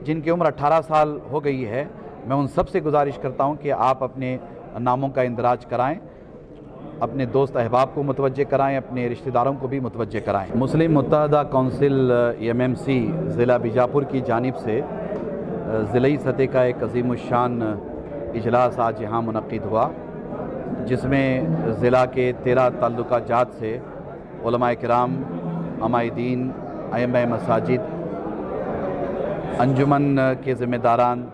جن کی عمر 18 سال ہو گئی ہے، میں ان سب سے گزارش کرتا ہوں کہ آپ اپنے ناموں کا اندراج کرائیں، اپنے دوست احباب کو متوجہ کرائیں، اپنے رشتہ داروں کو بھی متوجہ کرائیں۔ مسلم متحدہ کونسل MMC ضلع بیجاپور کی جانب سے ضلعی سطح کا ایک عظیم الشان اجلاس آج یہاں منعقد ہوا، جس میں ضلع کے 13 تعلقہ جات سے علماء کرام، عمائدین، ائمہ مساجد، انجمن کے ذمہ داران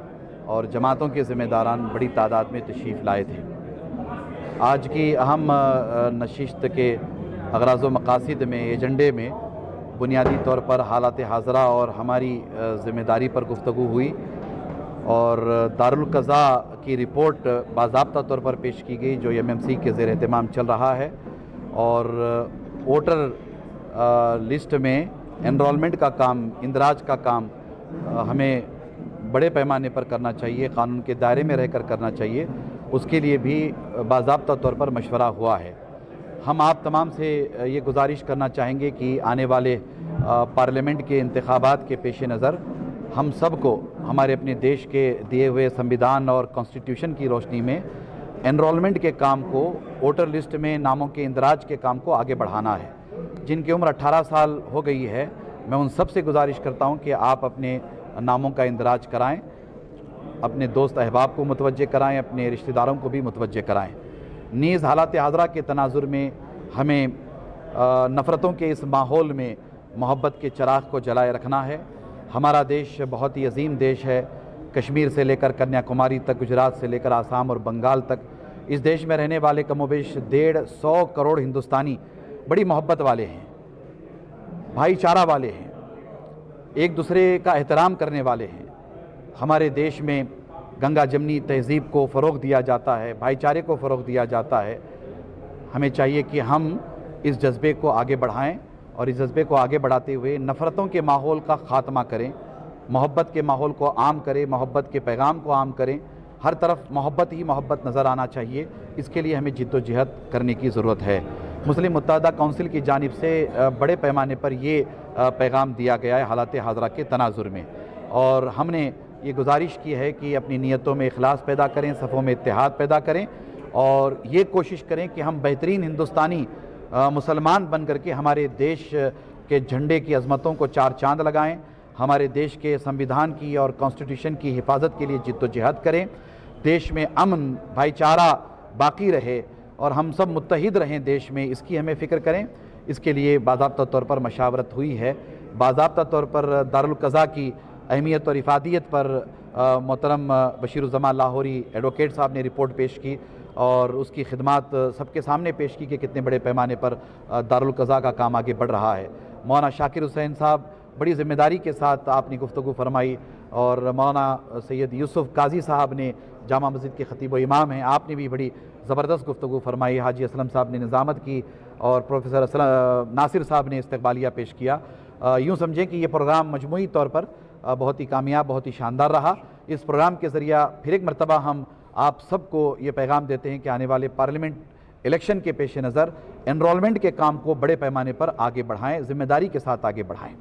اور جماعتوں کے ذمہ داران بڑی تعداد میں تشریف لائے تھے۔ آج کی اہم نشست کے اغراض و مقاصد میں، ایجنڈے میں بنیادی طور پر حالات حاضرہ اور ہماری ذمہ داری پر گفتگو ہوئی، اور دارالقضاء کی رپورٹ باضابطہ طور پر پیش کی گئی جو MMC کے زیر اہتمام چل رہا ہے، اور ووٹر لسٹ میں انرولمنٹ کا کام، اندراج کا کام ہمیں بڑے پیمانے پر کرنا چاہیے، قانون کے دائرے میں رہ کر کرنا چاہیے، اس کے لیے بھی باضابطہ طور پر مشورہ ہوا ہے۔ ہم آپ تمام سے یہ گزارش کرنا چاہیں گے کہ آنے والے پارلیمنٹ کے انتخابات کے پیش نظر ہم سب کو ہمارے اپنے دیش کے دیے ہوئے سنویدھان اور کانسٹیٹیوشن کی روشنی میں انرولمنٹ کے کام کو، ووٹر لسٹ میں ناموں کے اندراج کے کام کو آگے بڑھانا ہے۔ جن کی عمر 18 سال ہو گئی ہے، میں ان سب سے گزارش کرتا ہوں کہ آپ اپنے ناموں کا اندراج کرائیں، اپنے دوست احباب کو متوجہ کرائیں، اپنے رشتہ داروں کو بھی متوجہ کرائیں۔ نیز حالات حاضرہ کے تناظر میں ہمیں نفرتوں کے اس ماحول میں محبت کے چراغ کو جلائے رکھنا ہے۔ ہمارا دیش بہت ہی عظیم دیش ہے، کشمیر سے لے کر کنیا کماری تک، گجرات سے لے کر آسام اور بنگال تک، اس دیش میں رہنے والے کم و بیش 150 کروڑ ہندوستانی بڑی محبت والے ہیں، بھائی چارہ والے ہیں، ایک دوسرے کا احترام کرنے والے ہیں۔ ہمارے دیش میں گنگا جمنی تہذیب کو فروغ دیا جاتا ہے، بھائی چارے کو فروغ دیا جاتا ہے۔ ہمیں چاہیے کہ ہم اس جذبے کو آگے بڑھائیں، اور اس جذبے کو آگے بڑھاتے ہوئے نفرتوں کے ماحول کا خاتمہ کریں، محبت کے ماحول کو عام کریں، محبت کے پیغام کو عام کریں۔ ہر طرف محبت ہی محبت نظر آنا چاہیے، اس کے لیے ہمیں جد و جہد کرنے کی ضرورت ہے۔ مسلم متحدہ کونسل کی جانب سے بڑے پیمانے پر یہ پیغام دیا گیا ہے حالات حاضرہ کے تناظر میں، اور ہم نے یہ گزارش کی ہے کہ اپنی نیتوں میں اخلاص پیدا کریں، صفوں میں اتحاد پیدا کریں، اور یہ کوشش کریں کہ ہم بہترین ہندوستانی مسلمان بن کر کے ہمارے دیش کے جھنڈے کی عظمتوں کو چار چاند لگائیں، ہمارے دیش کے سنویدھان کی اور کانسٹیٹیوشن کی حفاظت کے لیے جد و جہد کریں، دیش میں امن، بھائی چارہ باقی رہے اور ہم سب متحد رہیں دیش میں، اس کی ہمیں فکر کریں۔ اس کے لیے باضابطہ طور پر مشاورت ہوئی ہے، باضابطہ طور پر دارالقضاء کی اہمیت اور افادیت پر محترم بشیر الزمان لاہوری ایڈوکیٹ صاحب نے رپورٹ پیش کی، اور اس کی خدمات سب کے سامنے پیش کی کہ کتنے بڑے پیمانے پر دارالقضاء کا کام آگے بڑھ رہا ہے۔ مولانا شاکر حسین صاحب بڑی ذمہ داری کے ساتھ آپ نے گفتگو فرمائی، اور مولانا سید یوسف قاضی صاحب نے جامع مسجد کے خطیب و امام ہیں، آپ نے بھی بڑی زبردست گفتگو فرمائی، حاجی اسلم صاحب نے نظامت کی، اور پروفیسر ناصر صاحب نے استقبالیہ پیش کیا۔ یوں سمجھیں کہ یہ پروگرام مجموعی طور پر بہت ہی کامیاب، بہت ہی شاندار رہا۔ اس پروگرام کے ذریعہ پھر ایک مرتبہ ہم آپ سب کو یہ پیغام دیتے ہیں کہ آنے والے پارلیمنٹ الیکشن کے پیش نظر انرولمنٹ کے کام کو بڑے پیمانے پر آگے بڑھائیں، ذمہ داری کے ساتھ آگے بڑھائیں۔